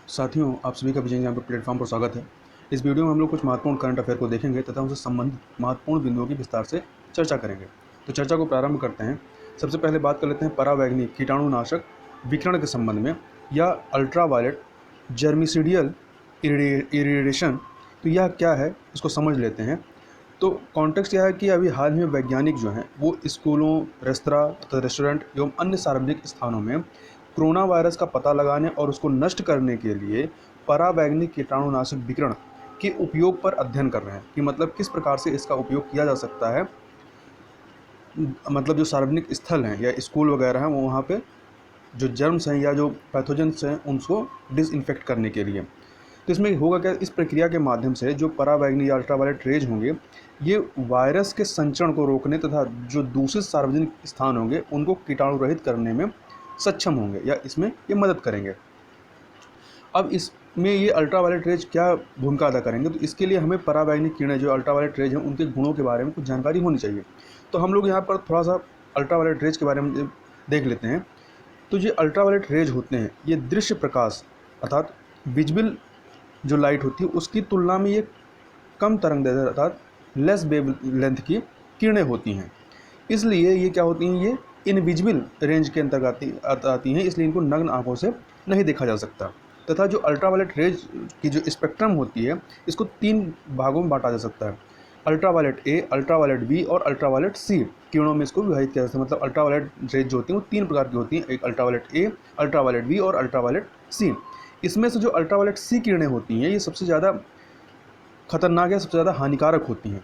साथियों, आप सभी का विजय ज्ञान प्लेटफॉर्म पर स्वागत है। इस वीडियो में हम लोग कुछ महत्वपूर्ण करंट अफेयर को देखेंगे तथा उनसे संबंधित महत्वपूर्ण बिंदुओं की विस्तार से चर्चा करेंगे। तो चर्चा को प्रारंभ करते हैं। सबसे पहले बात कर लेते हैं परावैंगनिक कीटाणुनाशक विकिरण के संबंध में या अल्ट्रावायलेट जर्मिसीडियल इरिडेशन। तो यह क्या है, इसको समझ लेते हैं। तो कॉन्टेक्स्ट यह है कि अभी हाल में वैज्ञानिक जो हैं वो स्कूलों, रेस्तरां तथा रेस्टोरेंट एवं अन्य सार्वजनिक स्थानों में कोरोना वायरस का पता लगाने और उसको नष्ट करने के लिए परावैंगनिक कीटाणुनाशक विकिरण के उपयोग पर अध्ययन कर रहे हैं कि मतलब किस प्रकार से इसका उपयोग किया जा सकता है। मतलब जो सार्वजनिक स्थल हैं या स्कूल वगैरह हैं, वो वहाँ पे जो जर्म्स हैं या जो पैथोजेंस हैं उनको डिसइंफेक्ट करने के लिए। तो इसमें होगा क्या, इस प्रक्रिया के माध्यम से जो परावैंगनिक या अल्ट्रावायलेट रेज होंगे ये वायरस के संचरण को रोकने तथा जो दूषित सार्वजनिक स्थान होंगे उनको कीटाणु रहित करने में सक्षम होंगे या इसमें ये मदद करेंगे। अब इसमें ये अल्ट्रावायलेट रेज क्या भूमिका अदा करेंगे, तो इसके लिए हमें परावैंगनिक किरणें जो अल्ट्रावायलेट रेज हैं उनके गुणों के बारे में कुछ जानकारी होनी चाहिए। तो हम लोग यहाँ पर थोड़ा सा अल्ट्रावायलेट रेज के बारे में देख लेते हैं। तो ये अल्ट्रावायलेट रेज होते हैं, ये दृश्य प्रकाश अर्थात विजिबल जो लाइट होती है उसकी तुलना में ये कम तरंगदैर्घ्य अर्थात लेस वेव लेंथ की किरणें होती हैं। इसलिए ये क्या होती हैं, ये इनविजिबल रेंज के अंतर्गत आती हैं, इसलिए इनको नग्न आंखों से नहीं देखा जा सकता। तथा जो अल्ट्रावायलेट रेज की जो स्पेक्ट्रम होती है इसको 3 भागों में बांटा जा सकता है। अल्ट्रावायलेट ए, अल्ट्रावायलेट बी और अल्ट्रावायलेट सी किरणों में इसको विभाजित किया जा सकता है। मतलब अल्ट्रावायलेट रेज जो होती हैं वो 3 प्रकार की होती हैं, एक अल्ट्रावायलेट ए, अल्ट्रावायलेट बी और अल्ट्रावायलेट सी। इसमें से जो अल्ट्रावायलेट सी किरणें होती हैं ये सबसे ज़्यादा खतरनाक या सबसे ज़्यादा हानिकारक होती हैं।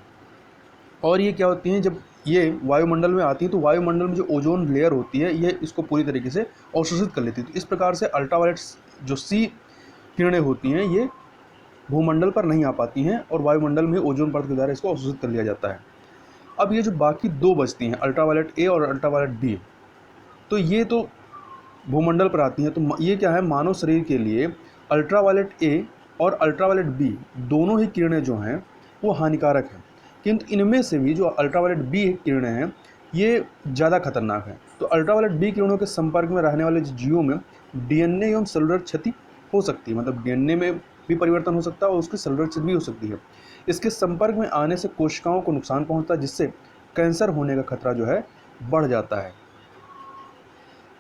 और ये क्या होती हैं, जब ये वायुमंडल में आती हैं तो वायुमंडल में जो ओजोन लेयर होती है ये इसको पूरी तरीके से अवशोषित कर लेती है। तो इस प्रकार से अल्ट्रावायलेट जो सी किरणें होती हैं ये भूमंडल पर नहीं आ पाती हैं और वायुमंडल में ओजोन परत के द्वारा इसको अवशोषित कर लिया जाता है। अब ये जो बाकी 2 बचती हैं अल्ट्रावायलेट ए और अल्ट्रावायलेट बी, तो ये तो भूमंडल पर आती हैं। तो ये क्या है, मानव शरीर के लिए अल्ट्रावायलेट ए और अल्ट्रावायलेट बी दोनों ही किरणें जो हैं वो हानिकारक हैं, किंतु इनमें से भी जो अल्ट्रावायलेट बी किरणें हैं ये ज़्यादा खतरनाक हैं। तो अल्ट्रावायलेट बी किरणों के संपर्क में रहने वाले जीवों में डीएनए एवं सेलुलर क्षति हो सकती है। मतलब डीएनए में भी परिवर्तन हो सकता है और उसकी सेलुलर क्षति भी हो सकती है। इसके संपर्क में आने से कोशिकाओं को नुकसान पहुँचता है, जिससे कैंसर होने का खतरा जो है बढ़ जाता है।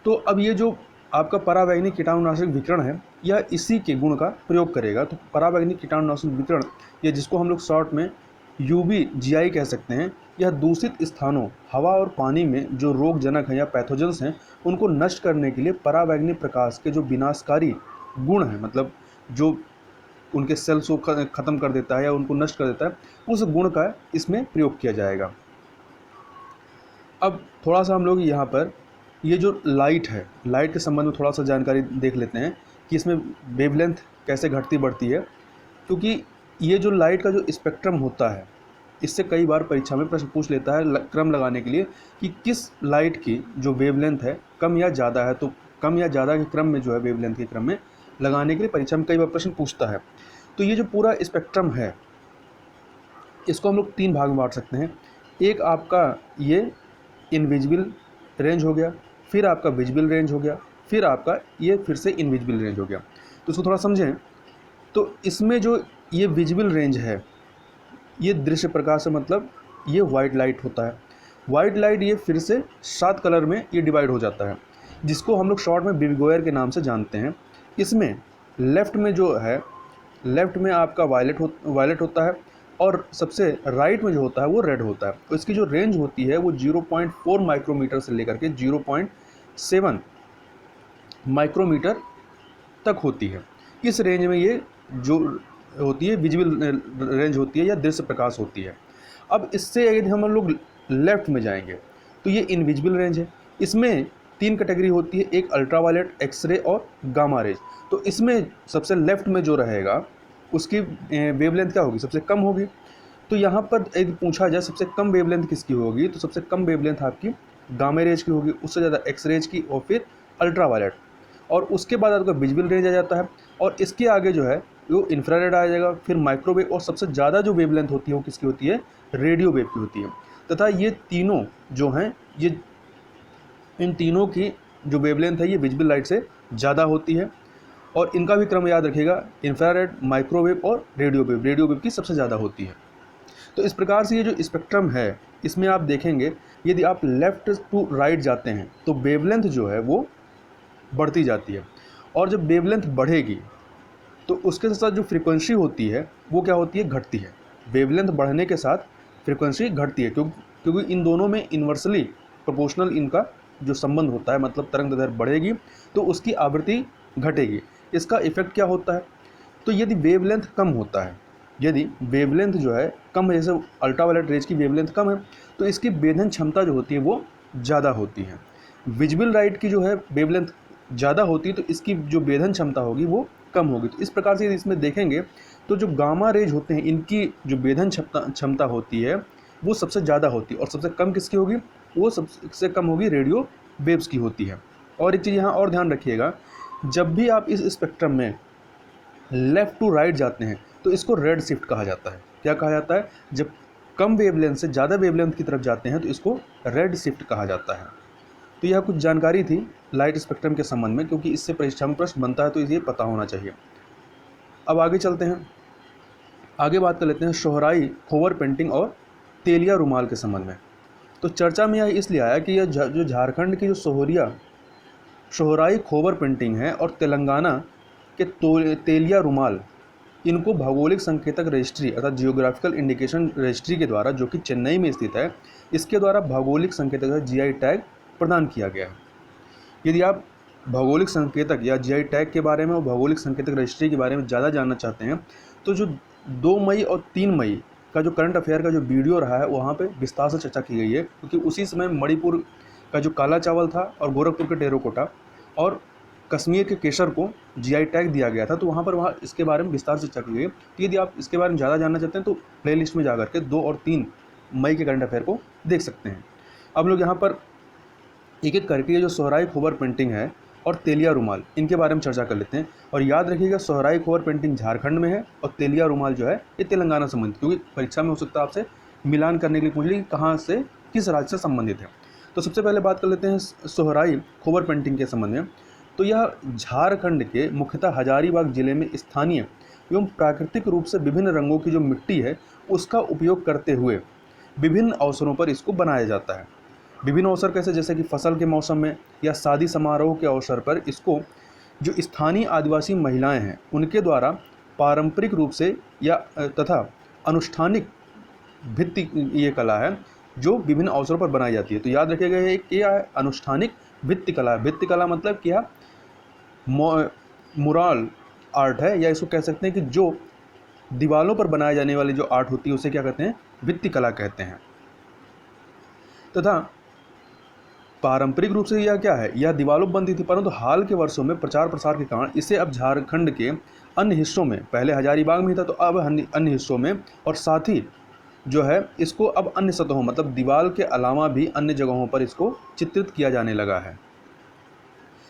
तो अब ये जो आपका परावैंगनिक कीटाणुनाशक विकिरण है यह इसी के गुण का प्रयोग करेगा। तो परावैंगनिक कीटाणुनाशक विकिरण, ये जिसको हम लोग शॉर्ट में यूवीजीआई कह सकते हैं, यह दूषित स्थानों, हवा और पानी में जो रोगजनक हैं या पैथोजेंस हैं उनको नष्ट करने के लिए परावैंगनिक प्रकाश के जो विनाशकारी गुण हैं, मतलब जो उनके सेल्स को ख़त्म कर देता है या उनको नष्ट कर देता है, उस गुण का इसमें प्रयोग किया जाएगा। अब थोड़ा सा हम लोग यहाँ पर ये जो लाइट है, लाइट के संबंध में थोड़ा सा जानकारी देख लेते हैं कि इसमें वेवलेंथ कैसे घटती बढ़ती है। क्योंकि ये जो लाइट का जो स्पेक्ट्रम होता है इससे कई बार परीक्षा में प्रश्न पूछ लेता है क्रम लगाने के लिए कि किस लाइट की जो वेवलेंथ है कम या ज़्यादा है। तो कम या ज़्यादा के क्रम में जो है वेवलेंथ के क्रम में लगाने के लिए परीक्षा में कई बार प्रश्न पूछता है। तो ये जो पूरा स्पेक्ट्रम है इसको हम लोग 3 भाग में बांट सकते हैं। एक आपका ये इनविजिबल रेंज हो गया, फिर आपका विजिबल रेंज हो गया, फिर आपका ये फिर से इनविजिबल रेंज हो गया। तो इसको थोड़ा समझें। तो इसमें जो ये विजिबल रेंज है ये दृश्य प्रकाश से मतलब ये वाइट लाइट होता है। वाइट लाइट ये फिर से 7 कलर में ये डिवाइड हो जाता है, जिसको हम लोग शॉर्ट में बिगोयर के नाम से जानते हैं। इसमें लेफ़्ट में जो है, लेफ़्ट में आपका वायलेट होता है और सबसे राइट में जो होता है वो रेड होता है। तो इसकी जो रेंज होती है वो 0.4 माइक्रोमीटर से लेकर के 0.7 माइक्रोमीटर तक होती है। इस रेंज में ये जो होती है विजिबल रेंज होती है या दृश्य प्रकाश होती है। अब इससे यदि हम लोग लेफ़्ट में जाएंगे तो ये इनविजिबल रेंज है। इसमें 3 कैटेगरी होती है, एक अल्ट्रावायलेट, एक्सरे और गामा रेज। तो इसमें सबसे लेफ़्ट में जो रहेगा उसकी वेवलेंथ क्या होगी, सबसे कम होगी। तो यहाँ पर यदि पूछा जाए सबसे कम वेवलेंथ किसकी होगी, तो सबसे कम वेवलेंथ आपकी गामा रेज की होगी, उससे ज़्यादा एक्स रेज की और फिर अल्ट्रावायलेट, और उसके बाद आपका विजिबल रेंज आ जाता है और इसके आगे जो है वो इंफ्रारेड आ जाएगा, फिर माइक्रोवेव, और सबसे ज़्यादा जो वेवलेंथ होती है वो किसकी होती है, रेडियो वेव की होती है। तथा ये तीनों जो हैं ये इन तीनों की जो वेवलेंथ है ये विजिबल लाइट से ज़्यादा होती है। और इनका भी क्रम याद रखिएगा, इंफ्रारेड, माइक्रोवेव और रेडियो वेव। रेडियो वेव की सबसे ज़्यादा होती है। तो इस प्रकार से ये जो स्पेक्ट्रम है इसमें आप देखेंगे यदि आप लेफ़्ट टू राइट जाते हैं तो वेवलेंथ जो है वो बढ़ती जाती है, और जब वेवलेंथ बढ़ेगी तो उसके साथ जो फ्रीक्वेंसी होती है वो क्या होती है, घटती है। वेवलेंथ बढ़ने के साथ फ्रीक्वेंसी घटती है, क्योंकि इन दोनों में इन्वर्सली प्रोपोर्शनल इनका जो संबंध होता है, मतलब तरंग दैर्ध्य बढ़ेगी तो उसकी आवृत्ति घटेगी। इसका इफेक्ट क्या होता है, तो यदि वेवलेंथ कम होता है, यदि वेवलेंथ जो है कम है, जैसे अल्ट्रावायलेट रेज की वेवलेंथ कम है तो इसकी वेधन क्षमता जो होती है वो ज़्यादा होती है। विजिबल लाइट की जो है वेवलेंथ ज़्यादा होती है तो इसकी जो वेधन क्षमता होगी वो कम होगी। तो इस प्रकार से यदि इसमें देखेंगे तो जो गामा रेज होते हैं इनकी जो वेधन क्षमता होती है वो सबसे ज़्यादा होती है, और सबसे कम किसकी होगी, वो सबसे कम होगी रेडियो वेव्स की होती है। और एक चीज़ यहाँ और ध्यान रखिएगा, जब भी आप इस स्पेक्ट्रम में लेफ़्ट टू राइट जाते हैं तो इसको रेड शिफ्ट कहा जाता है। क्या कहा जाता है, जब कम वेवलेंथ से ज़्यादा वेवलेंथ की तरफ जाते हैं तो इसको रेड शिफ्ट कहा जाता है। तो यह कुछ जानकारी थी लाइट स्पेक्ट्रम के संबंध में, क्योंकि इससे परीक्षा में प्रश्न बनता है तो ये पता होना चाहिए। अब आगे चलते हैं, आगे बात कर लेते हैं शोहराई खोवर पेंटिंग और तेलिया रुमाल के संबंध में। तो चर्चा में यह इसलिए आया कि यह जो झारखंड की जो शोहराई खोवर पेंटिंग है और तेलंगाना के तेलिया रुमाल, इनको भौगोलिक संकेतक रजिस्ट्री अर्थात जियोग्राफिकल इंडिकेशन रजिस्ट्री के द्वारा, जो कि चेन्नई में स्थित है, इसके द्वारा भौगोलिक संकेतक GI टैग प्रदान किया गया है। यदि आप भौगोलिक संकेतक या GI टैग के बारे में और भौगोलिक संकेतक रजिस्ट्री के बारे में ज़्यादा जानना चाहते हैं तो जो 2 मई और 3 मई का जो करंट अफेयर का जो वीडियो रहा है वहाँ पे विस्तार से चर्चा की गई है, क्योंकि उसी समय मणिपुर का जो काला चावल था और गोरखपुर के टेराकोटा और कश्मीर के केसर को GI टैग दिया गया था, तो वहाँ इसके बारे में विस्तार से चर्चा की गई है। तो यदि आप इसके बारे में ज़्यादा जानना चाहते हैं तो प्लेलिस्ट में जाकर के 2 और 3 मई के करंट अफेयर को देख सकते हैं। अब लोग यहाँ पर एक एक करके ये जो सोहराई खोबर पेंटिंग है और तेलिया रुमाल, इनके बारे में चर्चा कर लेते हैं। और याद रखिएगा, सोहराई खोबर पेंटिंग झारखंड में है और तेलिया रुमाल जो है ये तेलंगाना संबंधित, क्योंकि परीक्षा में हो सकता है आपसे मिलान करने के लिए पूछ ली कि कहाँ से किस राज्य से संबंधित है। तो सबसे पहले बात कर लेते हैं सोहराई खोबर पेंटिंग के संबंध में। तो यह झारखंड के मुख्यतः हजारीबाग जिले में स्थानीय एवं प्राकृतिक रूप से विभिन्न रंगों की जो मिट्टी है उसका उपयोग करते हुए विभिन्न अवसरों पर इसको बनाया जाता है। विभिन्न अवसर कैसे, जैसे कि फसल के मौसम में या शादी समारोह के अवसर पर इसको जो स्थानीय आदिवासी महिलाएं हैं उनके द्वारा पारंपरिक रूप से या तथा अनुष्ठानिक भित्ति ये कला है जो विभिन्न अवसरों पर बनाई जाती है। तो याद रखिएगा ये क्या है, अनुष्ठानिक भित्ति कला। भित्ति कला मतलब क्या, मुराल आर्ट है, या इसको कह सकते हैं कि जो दीवारों पर बनाए जाने वाली जो आर्ट होती है उसे क्या कहते हैं, भित्ति कला कहते हैं। तथा पारंपरिक रूप से यह क्या है, यह दीवारों पर बनती थी, परंतु हाल के वर्षों में प्रचार प्रसार के कारण इसे अब झारखंड के अन्य हिस्सों में, पहले हजारीबाग में था तो अब अन्य हिस्सों में, और साथ ही जो है इसको अब अन्य सतहों मतलब दीवार के अलावा भी अन्य जगहों पर इसको चित्रित किया जाने लगा है।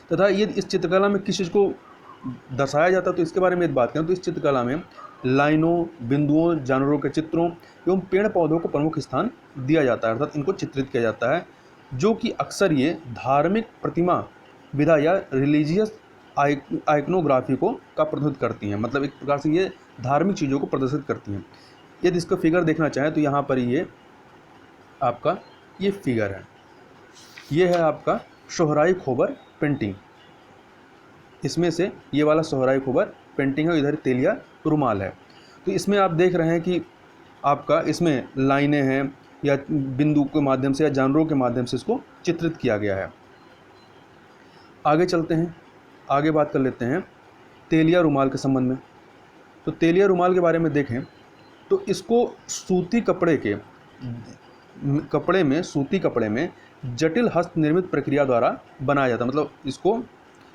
तथा ये इस चित्रकला में किस चीज़ को दर्शाया जाता है तो इसके बारे में बात करें तो इस चित्रकला में लाइनों, बिंदुओं, जानवरों के चित्रों एवं पेड़ पौधों को प्रमुख स्थान दिया जाता है, अर्थात इनको चित्रित किया जाता है, जो कि अक्सर ये धार्मिक प्रतिमा विधा या रिलीजियस आइकनोग्राफी को का प्रतिनिधित्व करती हैं। मतलब एक प्रकार से ये धार्मिक चीज़ों को प्रदर्शित करती हैं। यदि इसका फिगर देखना चाहें तो यहाँ पर ये आपका ये फिगर है, ये है आपका सोहराई खोबर पेंटिंग। इसमें से ये वाला सोहराई खोबर पेंटिंग है, इधर तेलिया रुमाल है। तो इसमें आप देख रहे हैं कि आपका इसमें लाइनें हैं या बिंदु के माध्यम से या जानवरों के माध्यम से इसको चित्रित किया गया है। आगे चलते हैं, आगे बात कर लेते हैं तेलिया रुमाल के संबंध में। तो तेलिया रुमाल के बारे में देखें तो इसको सूती कपड़े में जटिल हस्त निर्मित प्रक्रिया द्वारा बनाया जाता है। मतलब इसको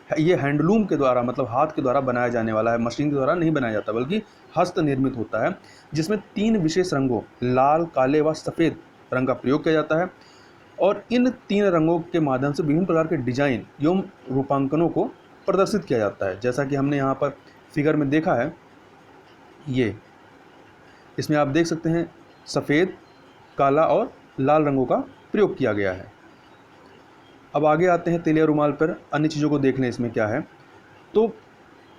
ये हैंडलूम के द्वारा मतलब हाथ के द्वारा बनाया जाने वाला है, मशीन के द्वारा नहीं बनाया जाता बल्कि हस्त निर्मित होता है, जिसमें 3 विशेष रंगों लाल, काले व सफ़ेद रंग का प्रयोग किया जाता है। और इन 3 रंगों के माध्यम से विभिन्न प्रकार के डिजाइन एवं रूपांकनों को प्रदर्शित किया जाता है, जैसा कि हमने यहाँ पर फिगर में देखा है। ये इसमें आप देख सकते हैं सफ़ेद, काला और लाल रंगों का प्रयोग किया गया है। अब आगे आते हैं तेलिया रुमाल पर, अन्य चीज़ों को देख लें इसमें क्या है। तो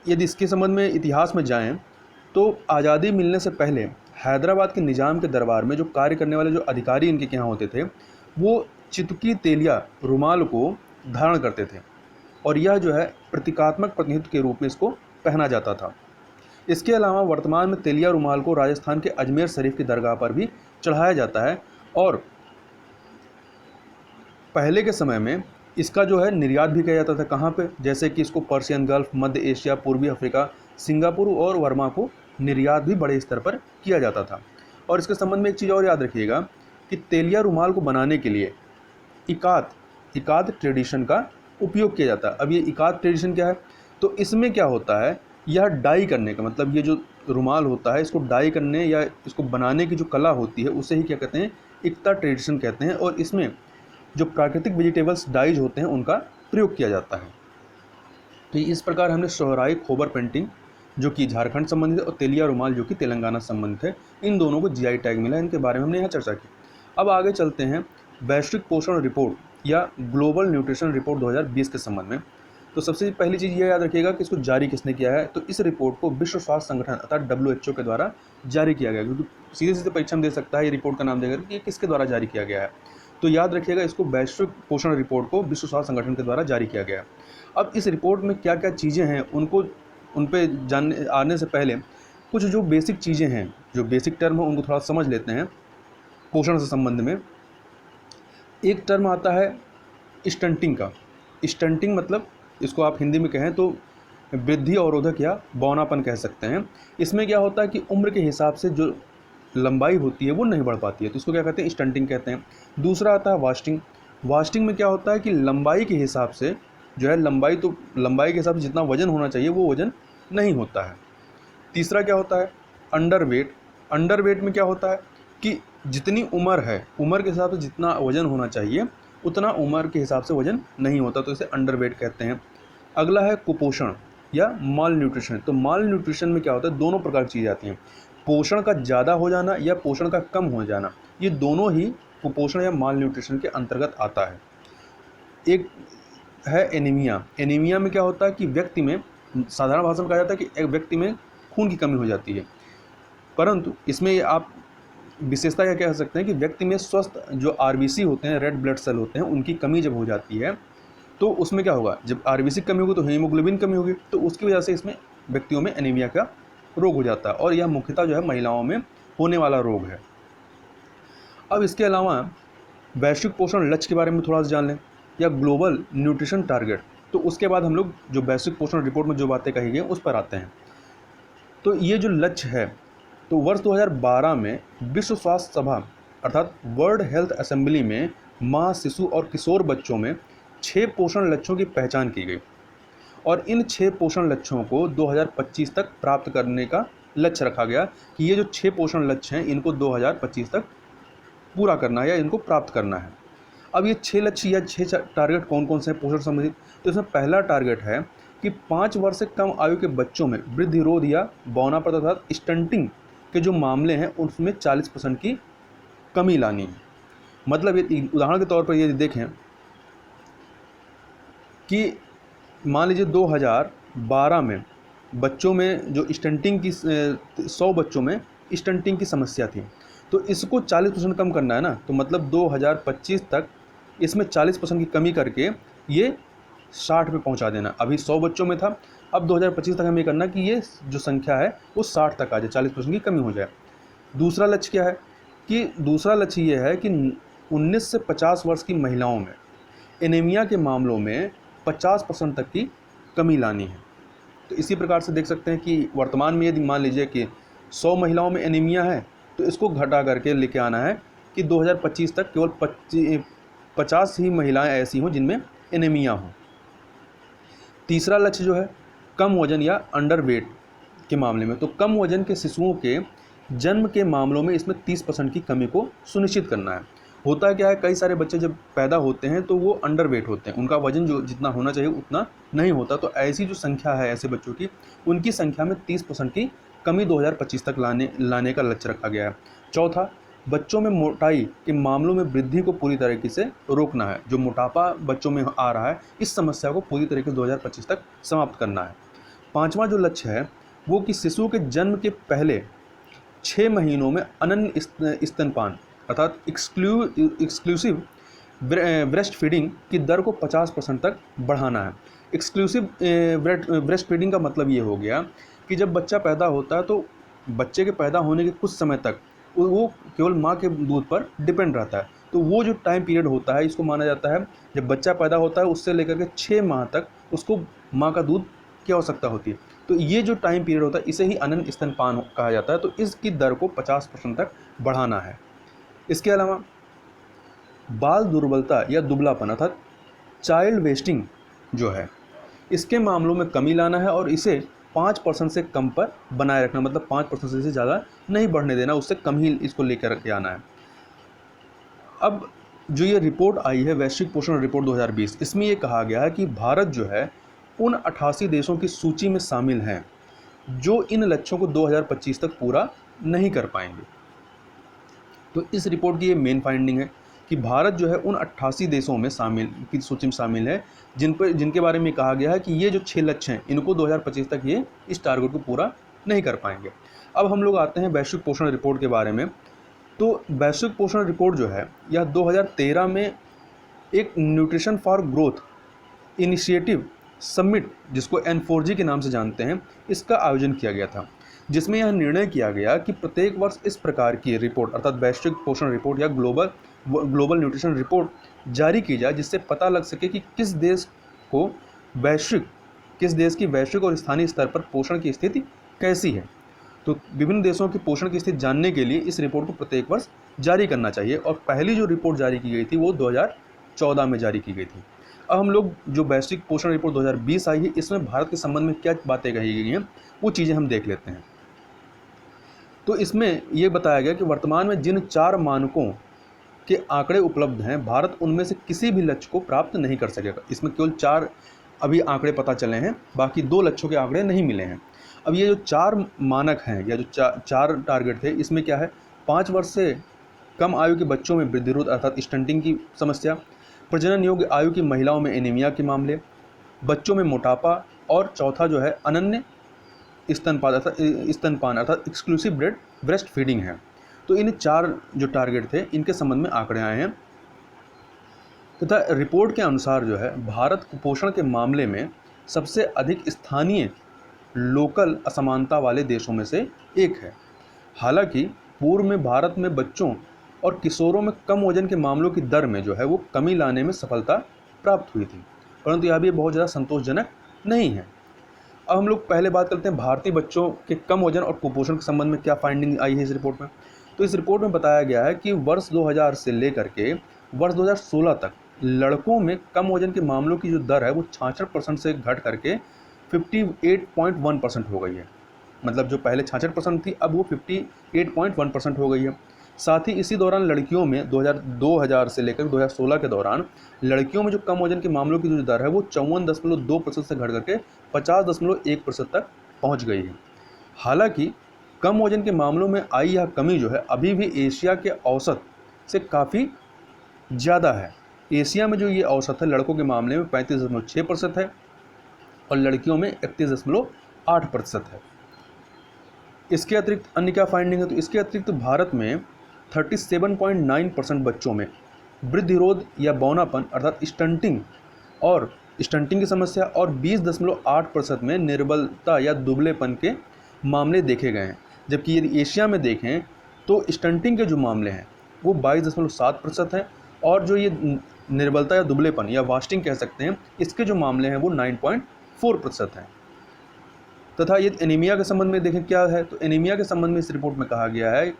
यदि इसके संबंध में इतिहास में जाएं तो आज़ादी मिलने से पहले हैदराबाद के निज़ाम के दरबार में जो कार्य करने वाले जो अधिकारी इनके यहाँ होते थे वो चिपकी तेलिया रुमाल को धारण करते थे और यह जो है प्रतीकात्मक प्रतिनिधित्व के रूप में इसको पहना जाता था। इसके अलावा वर्तमान में तेलिया रुमाल को राजस्थान के अजमेर शरीफ की दरगाह पर भी चढ़ाया जाता है और पहले के समय में इसका जो है निर्यात भी किया जाता था। कहाँ पे? जैसे कि इसको पर्शियन गल्फ, मध्य एशिया, पूर्वी अफ्रीका, सिंगापुर और वर्मा को निर्यात भी बड़े स्तर पर किया जाता था। और इसके संबंध में एक चीज़ और याद रखिएगा कि तेलिया रुमाल को बनाने के लिए इकाद ट्रेडिशन का उपयोग किया जाता है। अब ये इकाद ट्रेडिशन क्या है? तो इसमें क्या होता है, यह डाई करने का मतलब ये जो रुमाल होता है इसको डाई करने या इसको बनाने की जो कला होती है उसे ही क्या कहते हैं, इकता ट्रेडिशन कहते हैं। और इसमें जो प्राकृतिक वेजिटेबल्स डाइज होते हैं उनका प्रयोग किया जाता है। तो इस प्रकार हमने सोहराई खोबर पेंटिंग जो कि झारखंड संबंधित है और तेलिया रुमाल जो कि तेलंगाना संबंधित है, इन दोनों को जीआई टैग मिला है। इनके बारे में हमने यहाँ चर्चा की। अब आगे चलते हैं वैश्विक पोषण रिपोर्ट या ग्लोबल न्यूट्रिशन रिपोर्ट 2020 के संबंध में। तो सबसे पहली चीज़ ये याद रखिएगा कि इसको जारी किसने किया है। तो इस रिपोर्ट को विश्व स्वास्थ्य संगठन अर्थात WHO के द्वारा जारी किया गया, क्योंकि सीधे सीधे परीक्षा में दे सकता है ये रिपोर्ट का नाम देकर कि ये किसके द्वारा जारी किया गया है। तो याद रखिएगा इसको वैश्विक पोषण रिपोर्ट को विश्व स्वास्थ्य संगठन के द्वारा जारी किया गया है। अब इस रिपोर्ट में क्या क्या चीज़ें हैं उन पे जानने आने से पहले कुछ जो बेसिक चीज़ें हैं, जो बेसिक टर्म है उनको थोड़ा समझ लेते हैं। पोषण से संबंध में एक टर्म आता है स्टंटिंग का। स्टंटिंग मतलब इसको आप हिंदी में कहें तो वृद्धि अवरोधक या बौनापन कह सकते हैं। इसमें क्या होता है कि उम्र के हिसाब से जो लंबाई होती है वो नहीं बढ़ पाती है, तो इसको क्या कहते हैं, स्टंटिंग कहते हैं। दूसरा आता है वास्टिंग। वास्टिंग में क्या होता है कि लंबाई के हिसाब से जो है लंबाई के हिसाब से जितना वजन होना चाहिए वो वजन नहीं होता है। तीसरा क्या होता है, अंडरवेट। अंडरवेट में क्या होता है कि जितनी उम्र है उम्र के हिसाब से जितना वजन होना चाहिए उतना उम्र के हिसाब से वजन नहीं होता, तो इसे अंडरवेट कहते हैं। अगला है कुपोषण या माल न्यूट्रिशन। तो माल न्यूट्रिशन में क्या होता है, दोनों प्रकार की चीज़ें आती हैं। पोषण का ज़्यादा हो जाना या पोषण का कम हो जाना, ये दोनों ही कुपोषण या माल न्यूट्रिशन के अंतर्गत आता है। एक है एनीमिया। एनीमिया में क्या होता है कि व्यक्ति में, साधारण भाषा में कहा जाता है कि एक व्यक्ति में खून की कमी हो जाती है, परंतु इसमें आप विशेषता क्या कह सकते हैं कि व्यक्ति में स्वस्थ जो RBC होते हैं, रेड ब्लड सेल होते हैं, उनकी कमी जब हो जाती है तो उसमें क्या होगा, जब RBC कमी होगी तो हीमोग्लोबिन कमी होगी, तो उसकी वजह से इसमें व्यक्तियों में एनीमिया का रोग हो जाता है और यह मुख्यतः जो है महिलाओं में होने वाला रोग है। अब इसके अलावा वैश्विक पोषण लक्ष्य के बारे में थोड़ा सा जान लें या ग्लोबल न्यूट्रिशन टारगेट। तो उसके बाद हम लोग जो वैश्विक पोषण रिपोर्ट में जो बातें कही गई उस पर आते हैं। तो ये जो लक्ष्य है, तो वर्ष 2012 में विश्व स्वास्थ्य सभा अर्थात वर्ल्ड हेल्थ असेंबली में माँ, शिशु और किशोर बच्चों में 6 पोषण लक्ष्यों की पहचान की गई और इन 6 पोषण लक्ष्यों को 2025 तक प्राप्त करने का लक्ष्य रखा गया कि ये जो 6 पोषण लक्ष्य हैं इनको 2025 तक पूरा करना है या इनको प्राप्त करना है। अब ये 6 लक्ष्य या 6 टारगेट कौन कौन से हैं पोषण संबंधित? तो इसमें पहला टारगेट है कि 5 वर्ष से कम आयु के बच्चों में वृद्धिरोध या बौनापन अर्थात स्टंटिंग के जो मामले हैं उसमें 40% की कमी लानी है। मतलब ये उदाहरण के तौर पर ये देखें कि मान लीजिए 2012 में बच्चों में जो स्टंटिंग की 100 बच्चों में स्टंटिंग की समस्या थी, तो इसको 40% कम करना है ना, तो मतलब 2025 तक इसमें 40% की कमी करके ये 60 पे पहुंचा देना। अभी 100 बच्चों में था, अब 2025 तक हमें ये करना कि ये जो संख्या है वो 60 तक आ जाए, 40% की कमी हो जाए। दूसरा लक्ष्य क्या है कि दूसरा लक्ष्य ये है कि 19 से 50 वर्ष की महिलाओं में एनीमिया के मामलों में 50% तक की कमी लानी है। तो इसी प्रकार से देख सकते हैं कि वर्तमान में यदि मान लीजिए कि 100 महिलाओं में एनीमिया है तो इसको घटा करके लेके आना है कि 2025 तक केवल 50 ही महिलाएं ऐसी हों जिनमें एनीमिया हो। तीसरा लक्ष्य जो है कम वजन या अंडरवेट के मामले में, तो कम वजन के शिशुओं के जन्म के मामलों में इसमें 30% की कमी को सुनिश्चित करना है। होता क्या है, कई सारे बच्चे जब पैदा होते हैं तो वो अंडरवेट होते हैं, उनका वजन जो जितना होना चाहिए उतना नहीं होता, तो ऐसी जो संख्या है ऐसे बच्चों की, उनकी संख्या में 30% की कमी 2025 तक लाने का लक्ष्य रखा गया है। चौथा, बच्चों में मोटाई के मामलों में वृद्धि को पूरी तरीके से रोकना है। जो मोटापा बच्चों में आ रहा है इस समस्या को पूरी तरीके से 2025 तक समाप्त करना है। पांचवा जो लक्ष्य है वो कि शिशु के जन्म के पहले 6 महीनों में अनन्य स्तनपान अर्थात एक्सक्लूसिव ब्रेस्ट फीडिंग की दर को 50% तक बढ़ाना है। एक्सक्लूसिव ब्रेस्ट फीडिंग का मतलब ये हो गया कि जब बच्चा पैदा होता है तो बच्चे के पैदा होने के कुछ समय तक वो केवल माँ के दूध पर डिपेंड रहता है। तो वो जो टाइम पीरियड होता है इसको माना जाता है जब बच्चा पैदा होता है उससे लेकर के 6 माह तक उसको माँ का दूध की आवश्यकता होती है। तो ये जो टाइम पीरियड होता है इसे ही अनन्य स्तनपान कहा जाता है। तो इसकी दर को 50% तक बढ़ाना है। इसके अलावा बाल दुर्बलता या दुबलापन अर्थात चाइल्ड वेस्टिंग जो है इसके मामलों में कमी लाना है और इसे 5% से कम पर बनाए रखना, मतलब 5% से ज़्यादा नहीं बढ़ने देना, उससे कम ही इसको लेकर के आना है। अब जो ये रिपोर्ट आई है वैश्विक पोषण रिपोर्ट 2020, इसमें ये कहा गया है कि भारत जो है उन 88 देशों की सूची में शामिल हैं जो इन लक्ष्यों को 2025 तक पूरा नहीं कर पाएंगे। तो इस रिपोर्ट की ये मेन फाइंडिंग है कि भारत जो है उन 88 देशों में की सूची में शामिल है जिनके बारे में कहा गया है कि ये जो 6 लक्ष्य हैं इनको 2025 तक ये इस टारगेट को पूरा नहीं कर पाएंगे। अब हम लोग आते हैं वैश्विक पोषण रिपोर्ट के बारे में। तो वैश्विक पोषण रिपोर्ट जो है यह 2013 में एक nutrition for growth initiative summit, जिसको N4G के नाम से जानते हैं, इसका आयोजन किया गया था, जिसमें यह निर्णय किया गया कि प्रत्येक वर्ष इस प्रकार की रिपोर्ट अर्थात वैश्विक पोषण रिपोर्ट या ग्लोबल न्यूट्रिशन रिपोर्ट जारी की जाए, जिससे पता लग सके कि किस देश की वैश्विक और स्थानीय स्तर पर पोषण की स्थिति कैसी है। तो विभिन्न देशों की पोषण की स्थिति जानने के लिए इस रिपोर्ट को प्रत्येक वर्ष जारी करना चाहिए और पहली जो रिपोर्ट जारी की गई थी वो 2014 में जारी की गई थी। अब हम लोग जो वैश्विक पोषण रिपोर्ट 2020 आई है इसमें भारत के संबंध में क्या बातें कही गई हैं वो चीज़ें हम देख लेते हैं। तो इसमें ये बताया गया कि वर्तमान में जिन 4 मानकों के आंकड़े उपलब्ध हैं भारत उनमें से किसी भी लक्ष्य को प्राप्त नहीं कर सकेगा। इसमें केवल 4 अभी आंकड़े पता चले हैं, बाकी 2 लक्ष्यों के आंकड़े नहीं मिले हैं। अब ये जो 4 मानक हैं या जो 4 टारगेट थे इसमें क्या है, 5 वर्ष से कम आयु के बच्चों में वृद्धि रोध अर्थात स्टंटिंग की समस्या, प्रजनन योग्य आयु की महिलाओं में एनीमिया के मामले, बच्चों में मोटापा और चौथा जो है अनन्य स्तनपान अर्थात एक्सक्लूसिव ब्रेस्ट फीडिंग है। तो इन 4 जो टारगेट थे इनके संबंध में आंकड़े आए हैं तथा रिपोर्ट के अनुसार जो है भारत कुपोषण के मामले में सबसे अधिक स्थानीय लोकल असमानता वाले देशों में से एक है। हालांकि पूर्व में भारत में बच्चों और किशोरों में कम वजन के मामलों की दर में जो है वो कमी लाने में सफलता प्राप्त हुई थी, परंतु यह भी बहुत ज़्यादा संतोषजनक नहीं है। अब हम लोग पहले बात करते हैं भारतीय बच्चों के कम वजन और कुपोषण के संबंध में क्या फाइंडिंग आई है इस रिपोर्ट में। तो इस रिपोर्ट में बताया गया है कि वर्ष 2000 से लेकर के वर्ष 2016 तक लड़कों में कम वजन के मामलों की जो दर है वो 66% से घट करके 58.1% हो गई है। मतलब जो पहले 66% थी अब वो 58.1% हो गई है। साथ ही इसी दौरान लड़कियों में 2000 से लेकर 2016 के दौरान लड़कियों में जो कम वजन के मामलों की जो दर है वो 54.2% से घट करके 50.1% तक पहुंच गई है। हालांकि कम वजन के मामलों में आई यह कमी जो है अभी भी एशिया के औसत से काफ़ी ज़्यादा है। एशिया में जो ये औसत है लड़कों के मामले में 35.6% है और लड़कियों में 31.8% है। इसके अतिरिक्त अन्य क्या फाइंडिंग है, तो इसके अतिरिक्त भारत में 37.9% बच्चों में वृद्धिरोध या बौनापन अर्थात स्टंटिंग की समस्या और 20.8% में निर्बलता या दुबलेपन के मामले देखे गए हैं। जबकि यदि एशिया में देखें तो स्टंटिंग के जो मामले हैं वो 22.7% है और जो ये निर्बलता या दुबलेपन या वास्टिंग कह सकते हैं इसके जो मामले हैं वो 9.4% हैं। तथा ये एनीमिया के संबंध में देखें क्या है, तो एनीमिया के संबंध में इस रिपोर्ट में कहा गया है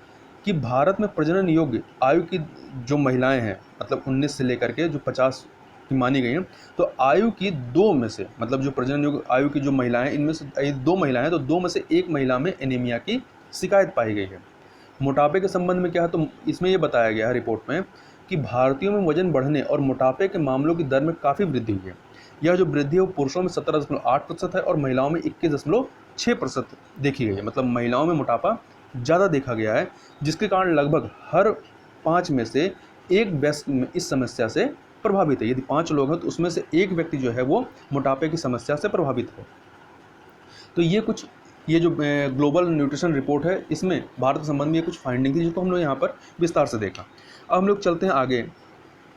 कि भारत में प्रजनन योग्य आयु की जो महिलाएं हैं मतलब 19 से लेकर के जो 50 की मानी गई हैं, तो आयु की 2 में से मतलब जो प्रजनन योग्य आयु की जो महिलाएं इनमें से 2 महिलाएं हैं तो 2 में से 1 महिला में एनीमिया की शिकायत पाई गई है। मोटापे के संबंध में क्या है, तो इसमें यह बताया गया है रिपोर्ट में कि भारतीयों में वजन बढ़ने और मोटापे के मामलों की दर में काफ़ी वृद्धि हुई है। यह जो वृद्धि है वो पुरुषों में 17.8% है और महिलाओं में 21.6% देखी गई है। मतलब महिलाओं में मोटापा ज़्यादा देखा गया है, जिसके कारण लगभग हर 5 में से 1 व्यक्ति इस समस्या से प्रभावित है। यदि 5 लोग हैं तो उसमें से 1 व्यक्ति जो है वो मोटापे की समस्या से प्रभावित है। तो ये जो ग्लोबल न्यूट्रिशन रिपोर्ट है, इसमें भारत के संबंध में ये कुछ फाइंडिंग थी जिसको हम लोग यहाँ पर विस्तार से देखा। अब हम लोग चलते हैं आगे।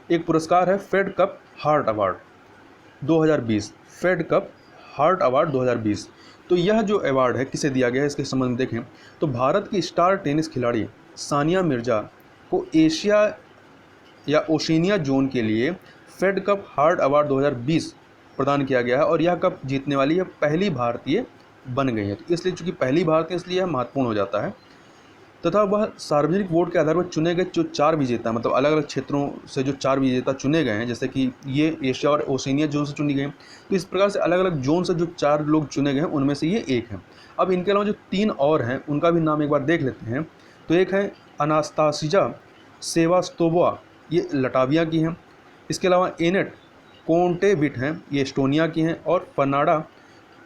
एक पुरस्कार है Fed Cup heart award 2020, Fed Cup heart award 2020। तो यह जो अवार्ड है किसे दिया गया है, इसके संबंध में देखें तो भारत की स्टार टेनिस खिलाड़ी सानिया मिर्जा को एशिया या ओशिनिया जोन के लिए फेड कप हार्ट अवार्ड 2020 प्रदान किया गया है, और यह कप जीतने वाली यह पहली भारतीय बन गई है। तो इसलिए चूंकि पहली भारतीय, इसलिए यह महत्वपूर्ण हो जाता है। तथा वह सार्वजनिक वोट के आधार पर चुने गए जो 4 विजेता, मतलब अलग अलग क्षेत्रों से जो 4 विजेता चुने गए हैं, जैसे कि ये एशिया और ओशिनिया जोन से चुनी गई हैं, तो इस प्रकार से अलग अलग जोन से जो 4 लोग चुने गए हैं उनमें से ये एक है। अब इनके अलावा जो 3 और हैं उनका भी नाम एक बार देख लेते हैं। तो एक है अनास्तासिजा सेवास्तोवा, ये लटाविया की हैं। इसके अलावा एनेट कोंटेविट हैं, ये एस्टोनिया की हैं। और फर्नाडा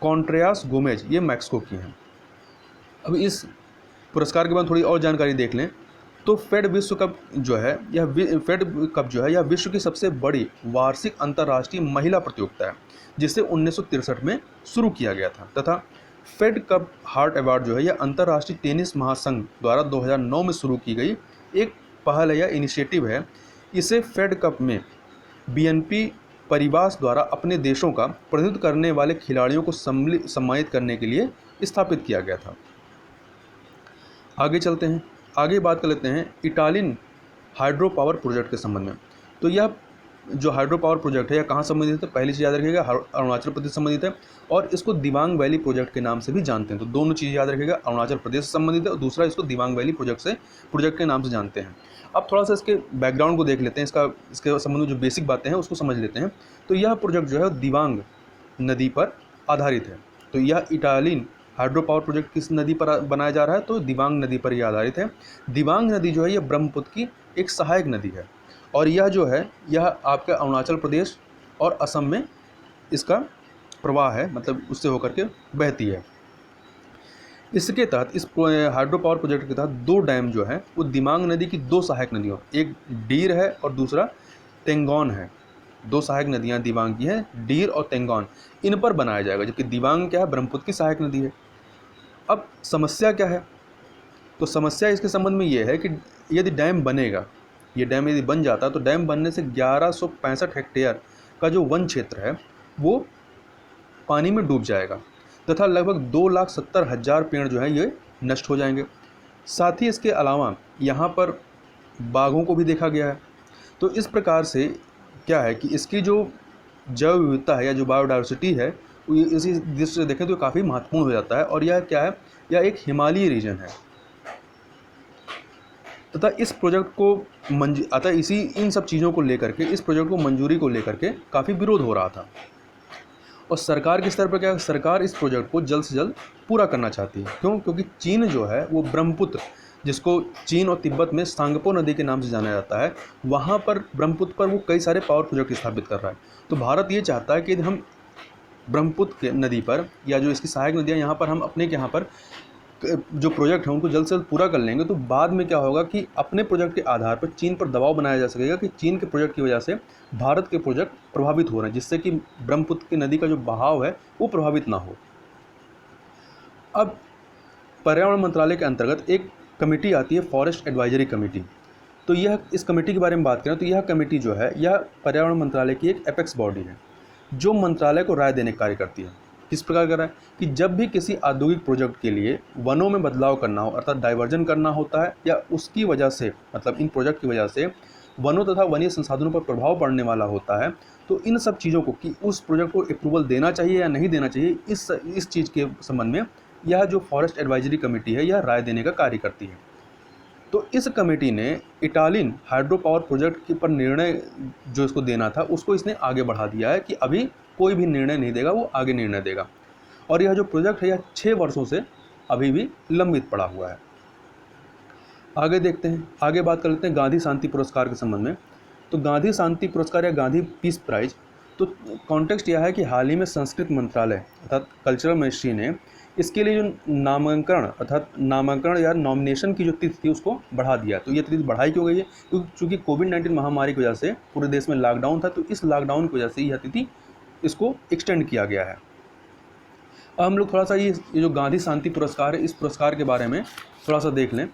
कॉन्ट्रेयास गोमेज, ये मैक्सिको की हैं। अब इस पुरस्कार के बाद थोड़ी और जानकारी देख लें तो फेड विश्व कप जो है यह विश्व की सबसे बड़ी वार्षिक अंतर्राष्ट्रीय महिला प्रतियोगिता है, जिसे 1963 में शुरू किया गया था। तथा फेड कप हार्ट अवार्ड जो है यह अंतर्राष्ट्रीय टेनिस महासंघ द्वारा 2009 में शुरू की गई एक पहल है या इनिशिएटिव है। इसे फेड कप में बीएनपी परिवास द्वारा अपने देशों का प्रतिनिधित्व करने वाले खिलाड़ियों को सम्मानित करने के लिए स्थापित किया गया था। आगे चलते हैं, आगे बात कर लेते हैं इटालियन हाइड्रो पावर प्रोजेक्ट के संबंध में। तो यह जो हाइड्रो पावर प्रोजेक्ट है यह कहाँ संबंधित है, पहली चीज़ याद रखिएगा, अरुणाचल प्रदेश से संबंधित है, और इसको दिबांग वैली प्रोजेक्ट के नाम से भी जानते हैं। तो दोनों चीज़ याद रखिएगा, अरुणाचल प्रदेश से संबंधित है और दूसरा इसको दिबांग वैली प्रोजेक्ट के नाम से जानते हैं। अब थोड़ा सा इसके बैकग्राउंड को देख लेते हैं, इसके संबंध में जो बेसिक बातें हैं उसको समझ लेते हैं। तो यह प्रोजेक्ट जो है दिबांग नदी पर आधारित है। तो यह इटालियन हाइड्रो पावर प्रोजेक्ट किस नदी पर बनाया जा रहा है, तो दिबांग नदी पर यह आधारित है। दिबांग नदी जो है यह ब्रह्मपुत्र की एक सहायक नदी है, और यह जो है यह आपके अरुणाचल प्रदेश और असम में इसका प्रवाह है, मतलब उससे होकर के बहती है। इसके तहत इस हाइड्रो पावर प्रोजेक्ट के तहत 2 डैम जो है वो दिबांग नदी की 2 सहायक नदियों, एक डीर है और दूसरा तेंगोन है। 2 सहायक नदियाँ दिबांग की हैं, डीर और तेंगोन, इन पर बनाया जाएगा, जबकि दिबांग क्या है, ब्रह्मपुत्र की सहायक नदी है। अब समस्या क्या है, तो समस्या इसके संबंध में ये है कि यदि डैम बनेगा, ये डैम यदि बन जाता है तो डैम बनने से 1165 हेक्टेयर का जो वन क्षेत्र है वो पानी में डूब जाएगा, तथा लगभग 2,70,000 पेड़ जो है ये नष्ट हो जाएंगे। साथ ही इसके अलावा यहाँ पर बाघों को भी देखा गया है। तो इस प्रकार से क्या है कि इसकी जो जैव विविधता है या जो बायोडाइवर्सिटी है वो इसी दृष्टि से देखें तो काफ़ी महत्वपूर्ण हो जाता है। और यह क्या है, यह एक हिमालयी रीजन है, तथा इस प्रोजेक्ट को अतः इन सब चीज़ों को लेकर के, इस प्रोजेक्ट को मंजूरी को लेकर के काफ़ी विरोध हो रहा था। और सरकार के स्तर पर क्या है, सरकार इस प्रोजेक्ट को जल्द से जल्द पूरा करना चाहती है। क्यों? क्योंकि चीन जो है वो ब्रह्मपुत्र, जिसको चीन और तिब्बत में सांगपो नदी के नाम से जाना जाता है, वहाँ पर ब्रह्मपुत्र पर वो कई सारे पावर प्रोजेक्ट स्थापित कर रहा है। तो भारत ये चाहता है कि यदि हम ब्रह्मपुत्र के नदी पर या जो इसकी सहायक नदियाँ यहाँ पर हम अपने के यहाँ पर जो प्रोजेक्ट है उनको जल्द से जल्द पूरा कर लेंगे, तो बाद में क्या होगा कि अपने प्रोजेक्ट के आधार पर चीन पर दबाव बनाया जा सकेगा कि चीन के प्रोजेक्ट की वजह से भारत के प्रोजेक्ट प्रभावित हो रहे हैं, जिससे कि ब्रह्मपुत्र की नदी का जो बहाव है वो प्रभावित ना हो। अब पर्यावरण मंत्रालय के अंतर्गत एक कमेटी आती है, फॉरेस्ट एडवाइजरी कमेटी। तो यह इस कमेटी के बारे में बात करें तो यह कमेटी जो है यह पर्यावरण मंत्रालय की एक एपेक्स बॉडी है, जो मंत्रालय को राय देने का कार्य करती है। किस प्रकार कर रहा है कि जब भी किसी औद्योगिक प्रोजेक्ट के लिए वनों में बदलाव करना हो, अर्थात डाइवर्जन करना होता है, या उसकी वजह से, मतलब इन प्रोजेक्ट की वजह से वनों तथा वन्य संसाधनों पर प्रभाव पड़ने वाला होता है, तो इन सब चीज़ों को कि उस प्रोजेक्ट को अप्रूवल देना चाहिए या नहीं देना चाहिए, इस चीज़ के संबंध में यह जो फॉरेस्ट एडवाइजरी कमेटी है यह राय देने का कार्य करती है। तो इस कमेटी ने इटालियन हाइड्रो पावर प्रोजेक्ट के पर निर्णय जो इसको देना था उसको इसने आगे बढ़ा दिया है कि अभी कोई भी निर्णय नहीं देगा, वो आगे निर्णय देगा। और यह जो प्रोजेक्ट है यह 6 वर्षों से अभी भी लंबित पड़ा हुआ है। आगे देखते हैं, आगे बात कर लेते हैं गांधी शांति पुरस्कार के संबंध में। तो गांधी शांति पुरस्कार या गांधी पीस प्राइज, तो कॉन्टेक्स्ट यह है कि हाल ही में संस्कृत मंत्रालय अर्थात कल्चरल मिनिस्ट्री ने इसके लिए जो नामांकन या नॉमिनेशन की जो तिथि थी उसको बढ़ा दिया। तो ये तिथि बढ़ाई क्यों गई है? क्योंकि कोविड-19 महामारी की वजह से पूरे देश में लॉकडाउन था, तो इस लॉकडाउन की वजह से यह तिथि इसको एक्सटेंड किया गया है। अब हम लोग थोड़ा सा ये जो गांधी शांति पुरस्कार है, इस पुरस्कार के बारे में थोड़ा सा देख लें।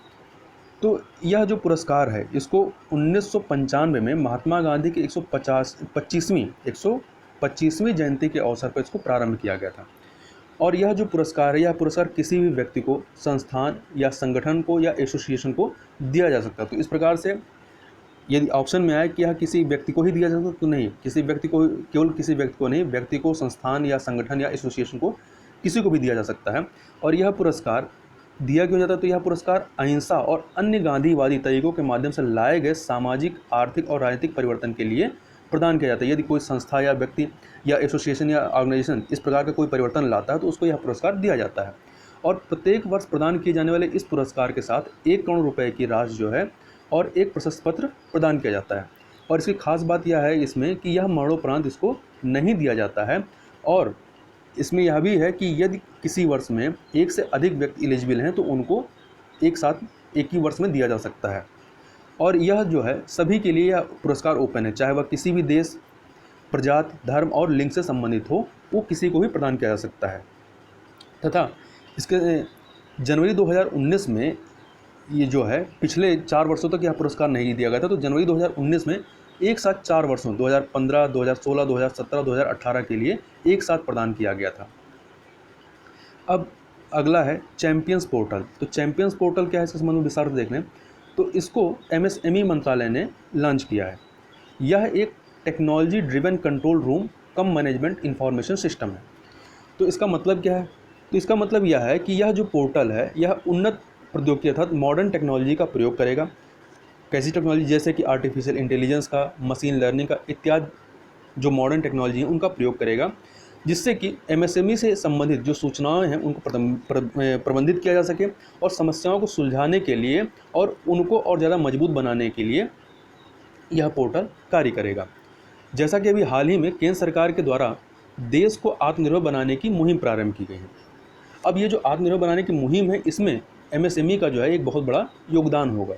तो यह जो पुरस्कार है इसको 1995 में महात्मा गांधी की 125वीं जयंती के अवसर पर इसको प्रारंभ किया गया था। और यह जो पुरस्कार है, यह पुरस्कार किसी भी व्यक्ति को, संस्थान या संगठन को या एसोसिएशन को दिया जा सकता है। तो इस प्रकार से यदि ऑप्शन में आए कि यह किसी व्यक्ति को ही दिया जा सकता है, तो नहीं, किसी व्यक्ति को, केवल किसी व्यक्ति को नहीं, व्यक्ति को, संस्थान या संगठन या एसोसिएशन को, किसी को भी दिया जा सकता है। और यह पुरस्कार दिया क्यों जाता है? तो यह पुरस्कार अहिंसा और अन्य गांधीवादी तरीकों के माध्यम से लाए गए सामाजिक, आर्थिक और राजनीतिक परिवर्तन के लिए प्रदान किया जाता है। यदि कोई संस्था या व्यक्ति या एसोसिएशन या ऑर्गेनाइजेशन इस प्रकार का कोई परिवर्तन लाता है तो उसको यह पुरस्कार दिया जाता है। और प्रत्येक वर्ष प्रदान किए जाने वाले इस पुरस्कार के साथ 1 करोड़ रुपए की राशि जो है और एक प्रशस्ति पत्र प्रदान किया जाता है। और इसकी खास बात यह है इसमें कि यह मरणोपरांत इसको नहीं दिया जाता है। और इसमें यह भी है कि यदि किसी वर्ष में एक से अधिक व्यक्ति एलिजिबल हैं तो उनको एक साथ एक ही वर्ष में दिया जा सकता है। और यह जो है सभी के लिए यह पुरस्कार ओपन है, चाहे वह किसी भी देश, प्रजाति, धर्म और लिंग से संबंधित हो, वो किसी को भी प्रदान किया जा सकता है। तथा इसके जनवरी 2019 में ये जो है, पिछले 4 वर्षों तक यह पुरस्कार नहीं दिया गया था, तो जनवरी 2019 में एक साथ 4 वर्षों 2015, 2016, 2017, 2018 के लिए एक साथ प्रदान किया गया था। अब अगला है चैंपियंस पोर्टल। तो चैंपियंस पोर्टल क्या है, इसके संबंध में विस्तार से देख लें तो इसको MSME मंत्रालय ने लॉन्च किया है। यह एक technology driven control room cum management information system है। तो इसका मतलब क्या है? तो इसका मतलब यह है कि यह जो पोर्टल है यह उन्नत प्रौद्योगिकी अर्थात मॉडर्न टेक्नोलॉजी का प्रयोग करेगा। कैसी टेक्नोलॉजी? जैसे कि आर्टिफिशियल इंटेलिजेंस का, मशीन लर्निंग का इत्यादि जो मॉडर्न टेक्नोलॉजी है उनका प्रयोग करेगा, जिससे कि MSME से संबंधित जो सूचनाएं हैं उनको प्रबंधित किया जा सके और समस्याओं को सुलझाने के लिए और उनको और ज़्यादा मजबूत बनाने के लिए यह पोर्टल कार्य करेगा। जैसा कि अभी हाल ही में केंद्र सरकार के द्वारा देश को आत्मनिर्भर बनाने की मुहिम प्रारंभ की गई है। अब ये जो आत्मनिर्भर बनाने की मुहिम है इसमें MSME का जो है एक बहुत बड़ा योगदान होगा।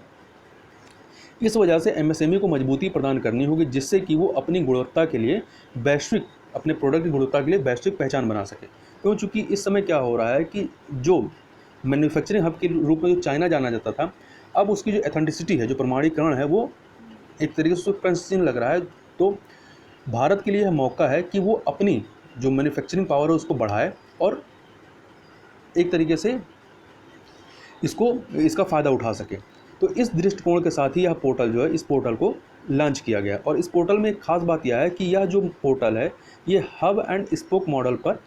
इस वजह से MSME को मजबूती प्रदान करनी होगी, जिससे कि वो अपनी गुणवत्ता के लिए वैश्विक, अपने प्रोडक्ट की गुणवत्ता के लिए वैश्विक पहचान बना सके। क्यों? चूँकि इस समय क्या हो रहा है कि जो मैन्युफैक्चरिंग हब के रूप में जो चाइना जाना जाता था, अब उसकी जो एथेंटिसिटी है, जो प्रमाणीकरण है, वो एक तरीके से प्रश्नचिन्ह लग रहा है। तो भारत के लिए यह मौका है कि वो अपनी जो मैन्युफैक्चरिंग पावर है उसको बढ़ाए और एक तरीके से इसका फ़ायदा उठा सके। तो इस दृष्टिकोण के साथ ही यह पोर्टल जो है, इस पोर्टल को लॉन्च किया गया। और इस पोर्टल में एक खास बात यह है कि यह जो पोर्टल है ये हब एंड स्पोक मॉडल पर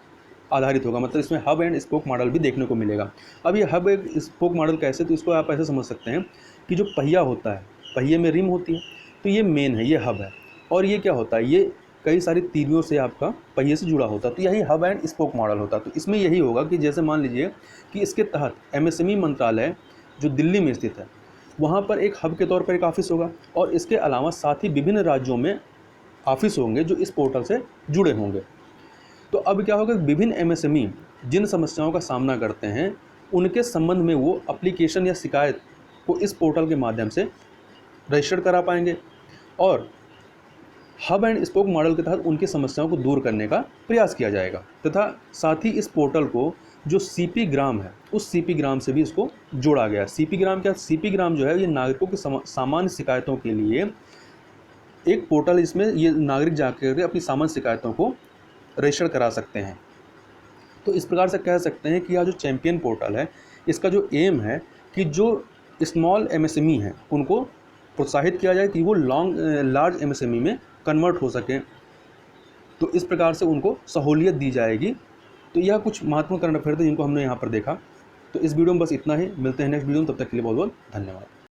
आधारित होगा। मतलब इसमें हब एंड स्पोक मॉडल भी देखने को मिलेगा। अब ये हब एंड स्पोक मॉडल कैसे? तो इसको आप ऐसे समझ सकते हैं कि जो पहिया होता है, पहिए में रिम होती है, तो ये मेन है, ये हब है। और ये क्या होता है? ये कई सारी तीलियों से आपका पहिए से जुड़ा होता है, तो यही हब एंड स्पोक मॉडल होता है। तो इसमें यही होगा कि जैसे मान लीजिए कि इसके तहत MSME मंत्रालय जो दिल्ली में स्थित है, वहाँ पर एक हब के तौर पर एक ऑफिस होगा और इसके अलावा साथ ही विभिन्न राज्यों में ऑफिस होंगे जो इस पोर्टल से जुड़े होंगे। तो अब क्या होगा? विभिन्न MSME जिन समस्याओं का सामना करते हैं उनके संबंध में वो एप्लीकेशन या शिकायत को इस पोर्टल के माध्यम से रजिस्टर करा पाएंगे और हब एंड स्पोक मॉडल के तहत उनकी समस्याओं को दूर करने का प्रयास किया जाएगा। तथा साथ ही इस पोर्टल को जो CP ग्राम है, उस CP ग्राम से भी इसको जोड़ा गया। CP ग्राम क्या? CP ग्राम जो है ये नागरिकों की सामान्य शिकायतों के लिए एक पोर्टल, इसमें ये नागरिक जाकर अपनी सामान्य शिकायतों को रजिस्टर करा सकते हैं। तो इस प्रकार से कह सकते हैं कि यह जो चैंपियन पोर्टल है इसका जो एम है कि जो स्मॉल MSME हैं उनको प्रोत्साहित किया जाए कि वो लार्ज MSME में कन्वर्ट हो सकें। तो इस प्रकार से उनको सहूलियत दी जाएगी। तो यह कुछ महत्वपूर्ण करंट अफेयर थे जिनको हमने यहाँ पर देखा। तो इस वीडियो में बस इतना ही। मिलते हैं नेक्स्ट वीडियो में, तब तक के लिए बहुत बहुत धन्यवाद।